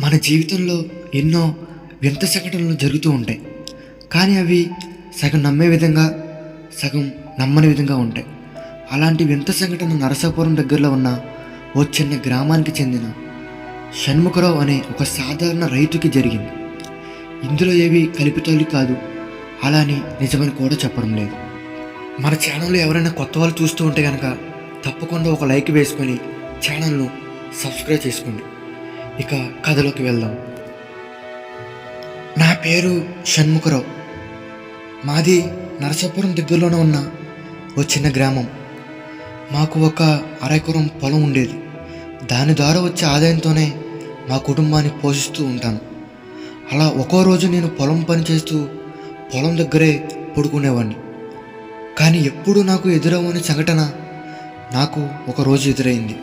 మన జీవితంలో ఎన్నో వింత సంఘటనలు జరుగుతూ ఉంటాయి. కానీ అవి సగం నమ్మే విధంగా, సగం నమ్మని విధంగా ఉంటాయి. అలాంటి వింత సంఘటన నరసాపురం దగ్గరలో ఉన్న ఓ చిన్న గ్రామానికి చెందిన షణ్ముఖరావు అనే ఒక సాధారణ రైతుకి జరిగింది. ఇందులో ఏవి కల్పితాలు కాదు, అలాని నిజమని కూడా చెప్పడం లేదు. మన ఛానల్లో ఎవరైనా కొత్త వాళ్ళు చూస్తూ ఉంటే కనుక తప్పకుండా ఒక లైక్ వేసుకొని ఛానల్ను సబ్స్క్రైబ్ చేసుకోండి. ఇక కథలోకి వెళ్దాం. నా పేరు షణ్ముఖరావు. మాది నరసాపురం దగ్గరలోనే ఉన్న ఓ చిన్న గ్రామం. మాకు ఒక అరెకరం పొలం ఉండేది. దాని ద్వారా వచ్చే ఆదాయంతోనే మా కుటుంబాన్ని పోషిస్తూ ఉంటాను. అలా ఒక్కో రోజు నేను పొలం పని చేస్తూ పొలం దగ్గరే పడుకునేవాడిని. కానీ ఎప్పుడు నాకు ఎదురవ్వని సంఘటన నాకు ఒకరోజు ఎదురైంది.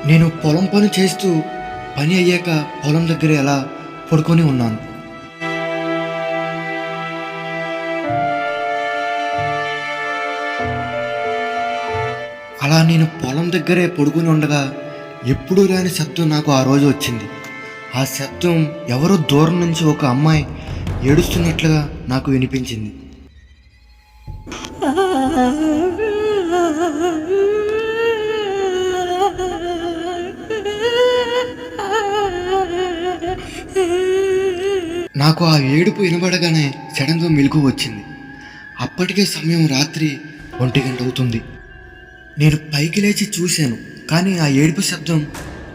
నేను పొలం పని చేస్తూ పని అయ్యాక పొలం దగ్గర ఎలా పడుకొని ఉన్నాను. అలా నేను పొలం దగ్గరే పడుకుని ఉండగా ఎప్పుడూ రాని శబ్దం నాకు ఆ రోజు వచ్చింది. ఆ శబ్దం ఎవరో దూరం నుంచి ఒక అమ్మాయి ఏడుస్తున్నట్లుగా నాకు వినిపించింది. నాకు ఆ ఏడుపు వినబడగానే సడన్గా మెలకువ వచ్చింది. అప్పటికే సమయం రాత్రి 1 గంట అవుతుంది. నేను పైకి లేచి చూశాను, కానీ ఆ ఏడుపు శబ్దం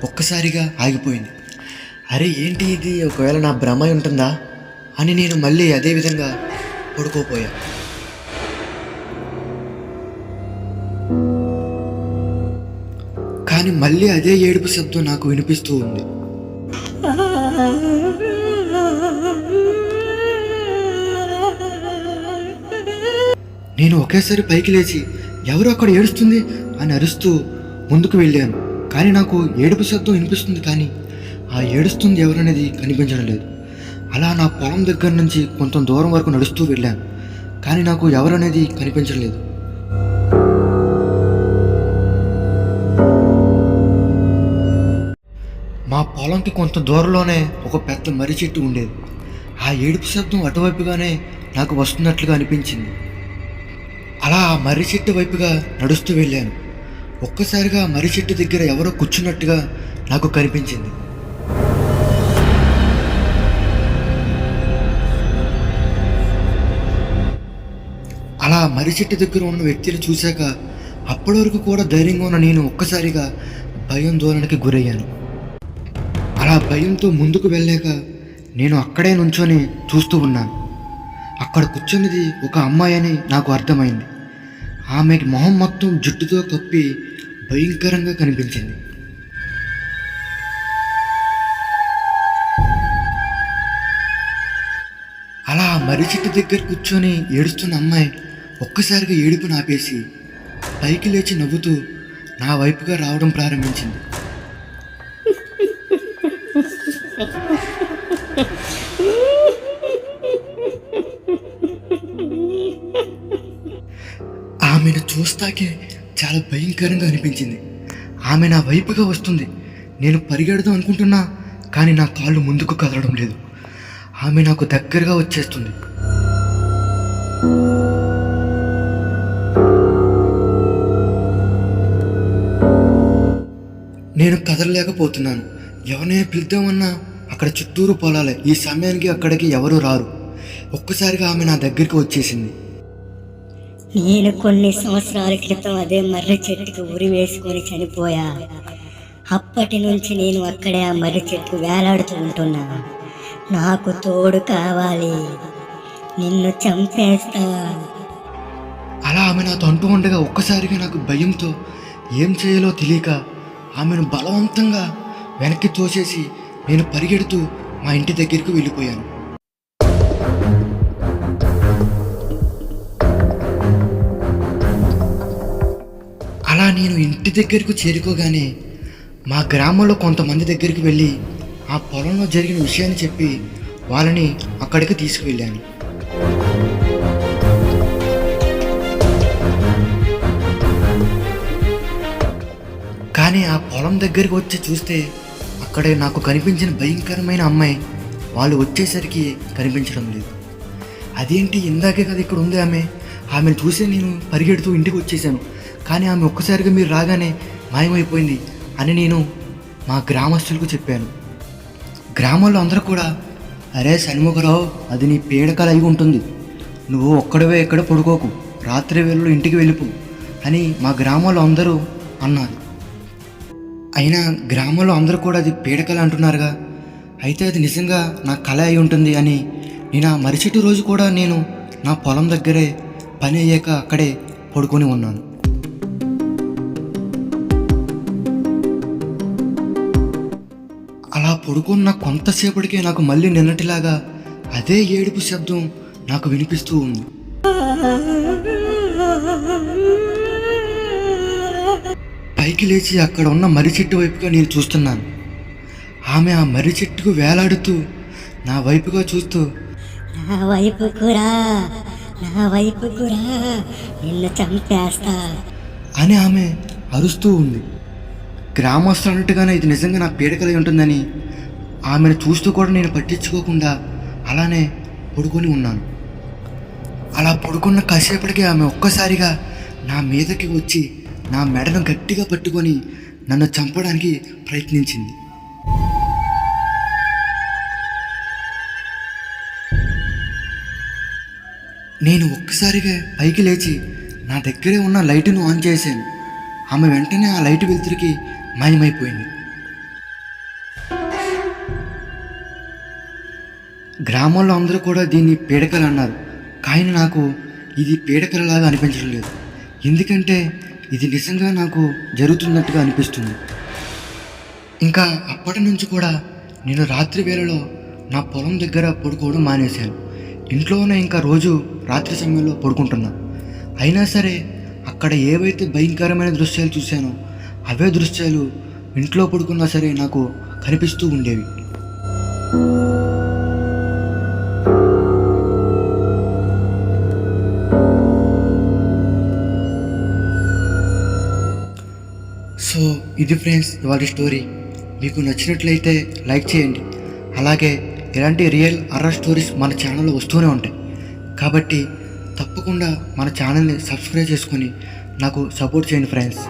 ఒక్కసారిగా ఆగిపోయింది. అరే ఏంటి ఇది, ఒకవేళ నా భ్రమ ఉంటుందా అని నేను మళ్ళీ అదే విధంగా పడుకోపోయా. కానీ మళ్ళీ అదే ఏడుపు శబ్దం నాకు వినిపిస్తూ ఉంది. నేను ఒకేసారి పైకి లేచి ఎవరు అక్కడ ఏడుస్తుంది అని అరుస్తూ ముందుకు వెళ్ళాను. కానీ నాకు ఏడుపు శబ్దం వినిపిస్తుంది, కానీ ఆ ఏడుస్తుంది ఎవరనేది కనిపించడం లేదు. అలా నా పొలం దగ్గర నుంచి కొంత దూరం వరకు నడుస్తూ వెళ్ళాను, కానీ నాకు ఎవరనేది కనిపించడం లేదు. మా పొలంకి కొంత దూరంలోనే ఒక పెద్ద మర్రి చెట్టు ఉండేది. ఆ ఏడుపు శబ్దం అటువైపుగానే నాకు వస్తున్నట్లుగా అనిపించింది. అలా ఆ మర్రి చెట్టు వైపుగా నడుస్తూ వెళ్ళాను. ఒక్కసారిగా మర్రి చెట్టు దగ్గర ఎవరో కూర్చున్నట్టుగా నాకు కనిపించింది. అలా మర్రి చెట్టు దగ్గర ఉన్న వ్యక్తిని చూశాక అప్పటి వరకు కూడా ధైర్యంగా ఉన్న నేను ఒక్కసారిగా భయాందోళనకి గురయ్యాను. అలా భయంతో ముందుకు వెళ్ళాక నేను అక్కడే నుంచొని చూస్తూ ఉన్నాను. అక్కడ కూర్చున్నది ఒక అమ్మాయి అని నాకు అర్థమైంది. ఆమెకి మొహం మొత్తం జుట్టుతో కప్పి భయంకరంగా కనిపించింది. అలా మర్రి చెట్టు దగ్గర కూర్చొని ఏడుస్తున్న అమ్మాయి ఒక్కసారిగా ఏడుపును ఆపేసి పైకి లేచి నవ్వుతూ నా వైపుగా రావడం ప్రారంభించింది. ఆమెను చూస్తాకే చాలా భయంకరంగా అనిపించింది. ఆమె నా వైపుగా వస్తుంది. నేను పరిగెడదాం అనుకుంటున్నా, కానీ నా కాళ్ళు ముందుకు కదలడం లేదు. ఆమె నాకు దగ్గరగా వచ్చేస్తుంది. నేను కదలలేకపోతున్నాను. ఎవరినైనా పిలుద్దామన్నా అక్కడ చుట్టూరు పొలాలే. ఈ సమయానికి అక్కడికి ఎవరూ రారు. ఒక్కసారిగా ఆమె నా దగ్గరికి వచ్చేసింది. నేను కొన్ని సంవత్సరాల క్రితం అదే మర్రి చెట్టుకి ఉరి వేసుకొని చనిపోయా. అప్పటి నుంచి నేను అక్కడే ఆ మర్రి చెట్టుకు వేలాడుతూ ఉంటున్నా. నాకు తోడు కావాలి, నిన్ను చంపేస్తా. అలా ఆమె నాతో అంటూ ఉండగా ఒక్కసారిగా నాకు భయంతో ఏం చేయాలో తెలియక ఆమెను బలవంతంగా వెనక్కి తోసేసి నేను పరిగెడుతూ మా ఇంటి దగ్గరికి వెళ్ళిపోయాను. అలా నేను ఇంటి దగ్గరకు చేరుకోగానే మా గ్రామంలో కొంతమంది దగ్గరికి వెళ్ళి ఆ పొలంలో జరిగిన విషయాన్ని చెప్పి వాళ్ళని అక్కడికి తీసుకువెళ్ళాను. కానీ ఆ పొలం దగ్గరికి వచ్చి చూస్తే అక్కడే నాకు కనిపించిన భయంకరమైన అమ్మాయి వాళ్ళు వచ్చేసరికి కనిపించడం లేదు. అదేంటి, ఇందాకే కదా ఇక్కడ ఉంది ఆమెను చూసి నేను పరిగెడుతూ ఇంటికి వచ్చేసాను, కానీ ఆమె ఒక్కసారిగా మీరు రాగానే మాయమైపోయింది అని నేను మా గ్రామస్తులకు చెప్పాను. గ్రామంలో అందరూ కూడా, అరే షణ్ముఖరావు, అది నీ పీడకల అయి ఉంటుంది, నువ్వు ఒక్కడవే ఎక్కడ పడుకోకు, రాత్రి వేళలో ఇంటికి వెళ్ళిపో అని మా గ్రామంలో అందరూ అన్నారు. అయినా గ్రామంలో అందరూ కూడా అది పీడకల అంటున్నారుగా, అయితే అది నిజంగా నా కళ అయి ఉంటుంది అని నేను ఆ మరుసటి రోజు కూడా నేను నా పొలం దగ్గరే పని అయ్యాక అక్కడే పడుకొని ఉన్నాను. అలా పడుకున్న కొంతసేపటికే నాకు మళ్ళీ నిన్నటిలాగా అదే ఏడుపు శబ్దం నాకు వినిపిస్తూ ఉంది. పైకి లేచి అక్కడ ఉన్న మర్రి చెట్టు వైపుగా నేను చూస్తున్నాను. ఆమె ఆ మర్రి చెట్టుకు వేలాడుతూ నా వైపుగా చూస్తూ, నా వైపుకురా, నా వైపుకురా, నిన్ను చంపేస్తా అని ఆమె అరుస్తూ ఉంది. గ్రామస్తులు అన్నట్టుగానే ఇది నిజంగా నా పీడకలై ఉంటుందని ఆమెను చూస్తూ కూడా నేను పట్టించుకోకుండా అలానే పడుకొని ఉన్నాను. అలా పడుకున్న కాసేపటికి ఆమె ఒక్కసారిగా నా మీదకి వచ్చి నా మెడను గట్టిగా పట్టుకొని నన్ను చంపడానికి ప్రయత్నించింది. నేను ఒక్కసారిగా పైకి లేచి నా దగ్గరే ఉన్న లైటును ఆన్ చేశాను. ఆమె వెంటనే ఆ లైటు వెలుతురికి మాయమైపోయింది. గ్రామంలో అందరూ కూడా దీన్ని పీడకలు అన్నారు, కానీ నాకు ఇది పీడకలలాగా అనిపించడం లేదు. ఎందుకంటే ఇది నిజంగా నాకు జరుగుతున్నట్టుగా అనిపిస్తుంది. ఇంకా అప్పటి నుంచి కూడా నేను రాత్రి వేళలో నా పొలం దగ్గర పడుకోవడం మానేశాను. ఇంట్లోనే ఇంకా రోజు రాత్రి సమయంలో పడుకుంటున్నా. అయినా సరే అక్కడ ఏవైతే భయంకరమైన దృశ్యాలు చూశానో అవే దృశ్యాలు ఇంట్లో పడుకున్నా సరే నాకు కనిపిస్తూ ఉండేవి. సో ఇది ఫ్రెండ్స్ ఇవాళ స్టోరీ. మీకు నచ్చినట్లయితే లైక్ చేయండి. అలాగే ఇలాంటి రియల్ హర్రర్ స్టోరీస్ మన ఛానల్లో వస్తూనే ఉంటాయి, కాబట్టి తప్పకుండా మన ఛానల్ని సబ్స్క్రైబ్ చేసుకొని నాకు సపోర్ట్ చేయండి ఫ్రెండ్స్.